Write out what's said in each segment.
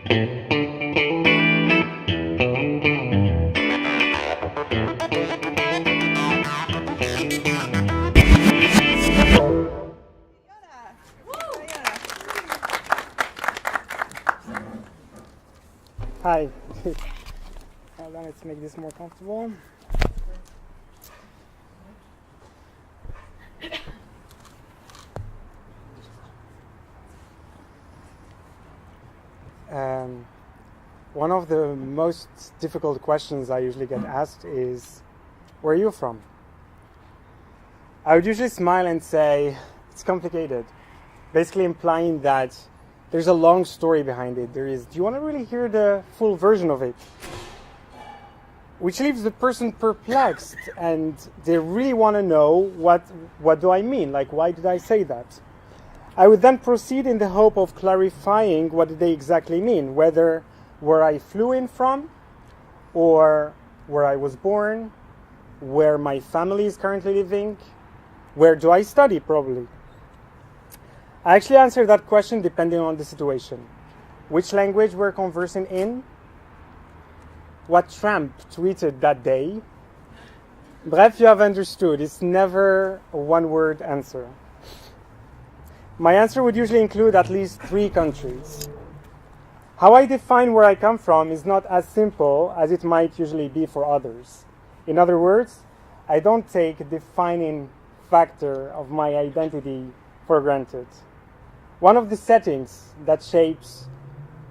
Hi. Hold on, let's make this more comfortable. One of the most difficult questions I usually get asked is, where are you from? I would usually smile and say, it's complicated, basically implying that there's a long story behind it. Do you want to really hear the full version of it? Which leaves the person perplexed, and they really want to know, what do I mean? Like, why did I say that? I would then proceed in the hope of clarifying what they exactly mean, whether where I flew in from, or where I was born, where my family is currently living, where do I study, probably. I actually answer that question depending on the situation. Which language we're conversing in, what tramp tweeted that day. Bref, you have understood, it's never a one-word answer. My answer would usually include at least 3 countries. How I define where I come from is not as simple as it might usually be for others. In other words, I don't take a defining factor of my identity for granted. One of the settings that shapes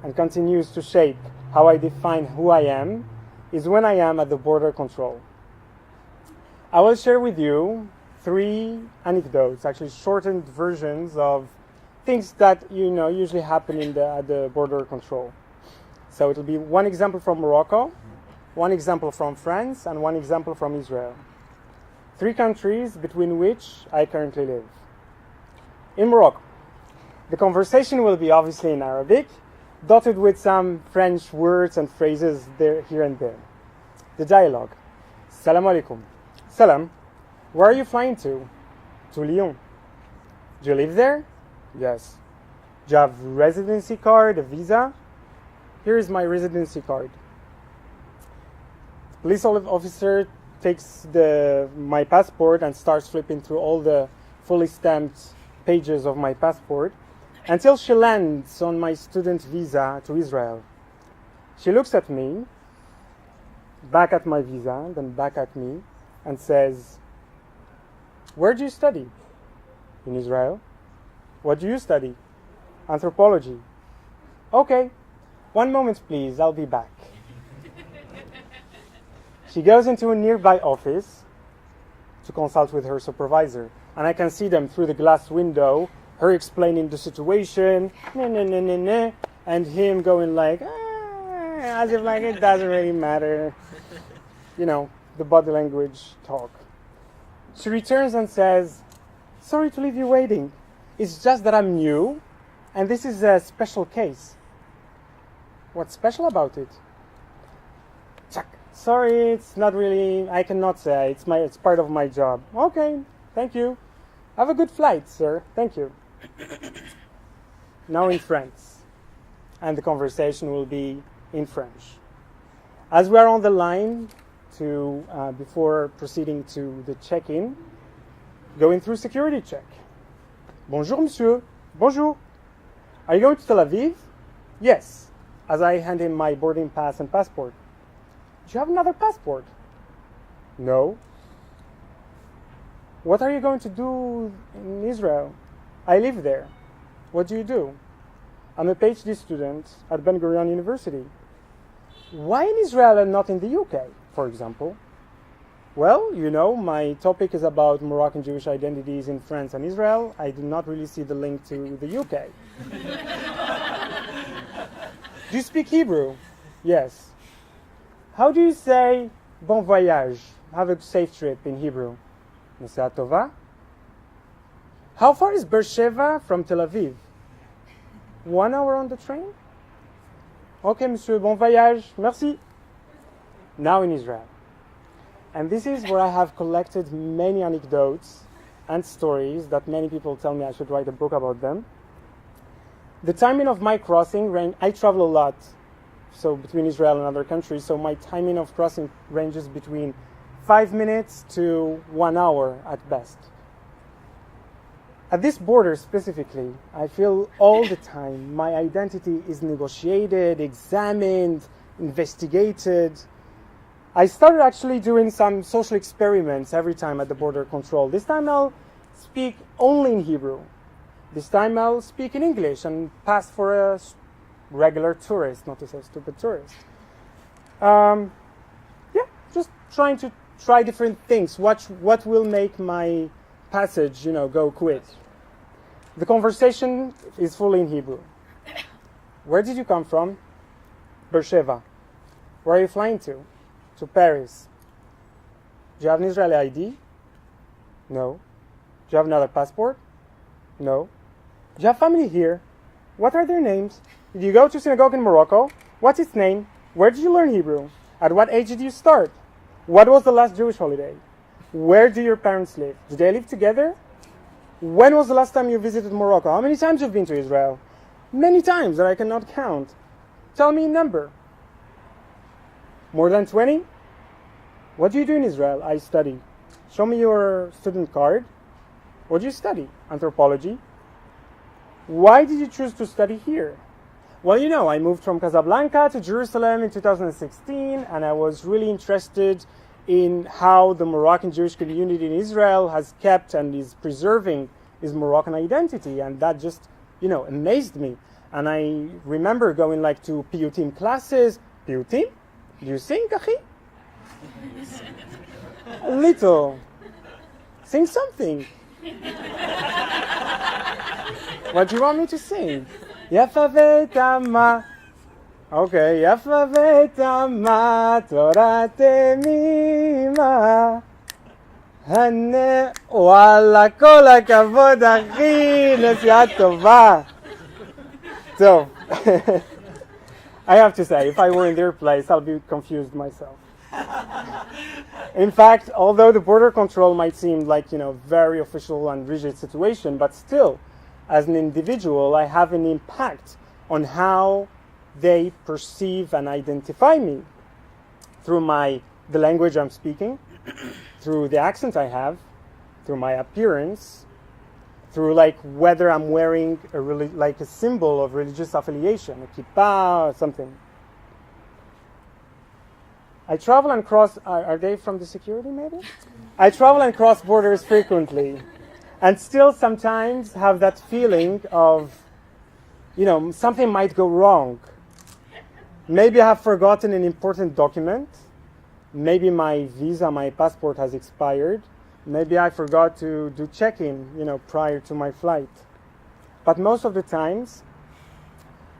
and continues to shape how I define who I am is when I am at the border control. I will share with you 3 anecdotes, actually shortened versions of things that usually happen at the border control. So it'll be 1 example from Morocco, 1 example from France, and 1 example from Israel. 3 countries between which I currently live. In Morocco, the conversation will be obviously in Arabic, dotted with some French words and phrases here and there. The dialogue. Salam alaikum. Salam. Where are you flying to? To Lyon. Do you live there? Yes. Do you have residency card, a visa? Here is my residency card. The police officer takes my passport and starts flipping through all the fully stamped pages of my passport until she lands on my student visa to Israel. She looks at me, back at my visa, then back at me, and says, where do you study? In Israel. What do you study? Anthropology. Okay, 1 moment please, I'll be back. She goes into a nearby office to consult with her supervisor, and I can see them through the glass window, her explaining the situation, and him going like, as if like it doesn't really matter. The body language talk. She returns and says, sorry to leave you waiting. It's just that I'm new, and this is a special case. What's special about it? Sorry, it's not really, I cannot say. It's part of my job. Okay, thank you. Have a good flight, sir. Thank you. Now in French. And the conversation will be in French. As we are on the line before proceeding to the check-in, going through security check. Bonjour, monsieur. Bonjour. Are you going to Tel Aviv? Yes. As I hand him my boarding pass and passport. Do you have another passport? No. What are you going to do in Israel? I live there. What do you do? I'm a PhD student at Ben-Gurion University. Why in Israel and not in the UK, for example? Well, my topic is about Moroccan Jewish identities in France and Israel. I do not really see the link to the UK. Do you speak Hebrew? Yes. How do you say bon voyage, have a safe trip in Hebrew? Nesea tova. How far is Beersheba from Tel Aviv? 1 hour on the train? Okay, monsieur, bon voyage, merci. Now in Israel. And this is where I have collected many anecdotes and stories that many people tell me I should write a book about them. The timing of my crossing, I travel a lot, so between Israel and other countries, so my timing of crossing ranges between 5 minutes to 1 hour at best. At this border specifically, I feel all the time my identity is negotiated, examined, investigated. I started actually doing some social experiments every time at the border control. This time I'll speak only in Hebrew. This time I'll speak in English and pass for a regular tourist, not to say stupid tourist. Just trying to try different things. What will make my passage, go quick? The conversation is fully in Hebrew. Where did you come from? Beersheba. Where are you flying to? To Paris. Do you have an Israeli ID? No. Do you have another passport? No. Do you have family here? What are their names? Did you go to synagogue in Morocco? What's its name? Where did you learn Hebrew? At what age did you start? What was the last Jewish holiday? Where do your parents live? Do they live together? When was the last time you visited Morocco? How many times you've been to Israel? Many times that I cannot count. Tell me a number. More than 20? What do you do in Israel? I study. Show me your student card. What do you study? Anthropology. Why did you choose to study here? Well, I moved from Casablanca to Jerusalem in 2016, and I was really interested in how the Moroccan Jewish community in Israel has kept and is preserving its Moroccan identity, and that just, amazed me. And I remember going to piyutim classes. Piyutim? Do you sing, Achi? A little. Sing something. What do you want me to sing? Yafa ve'tama. Okay, Yafa ve'tama, Torah temima. Hane, wala, kol hakavod, achi, nesiat tova. So, I have to say, if I were in their place, I'll be confused myself. In fact, although the border control might seem like, very official and rigid situation, but still, as an individual, I have an impact on how they perceive and identify me through the language I'm speaking, through the accent I have, through my appearance, through whether I'm wearing a symbol of religious affiliation, a kippah or something. I travel and cross. Are they from the security maybe? I travel and cross borders frequently, and still sometimes have that feeling of, something might go wrong. Maybe I have forgotten an important document. Maybe my visa, my passport has expired. Maybe I forgot to do check-in, prior to my flight. But most of the times,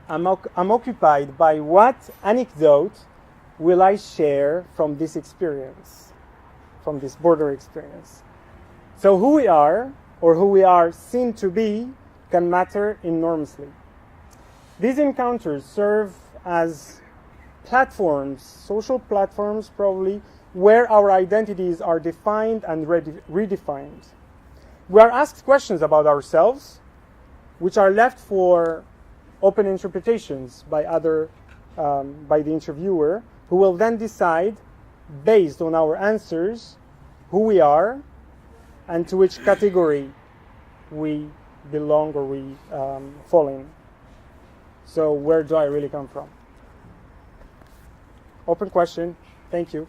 I'm occupied by what anecdote will I share from this experience, from this border experience. So who we are, or who we are seen to be, can matter enormously. These encounters serve as platforms, social platforms probably, where our identities are defined and redefined. We are asked questions about ourselves, which are left for open interpretations by the interviewer, who will then decide, based on our answers, who we are and to which category we belong or we fall in. So where do I really come from? Open question. Thank you.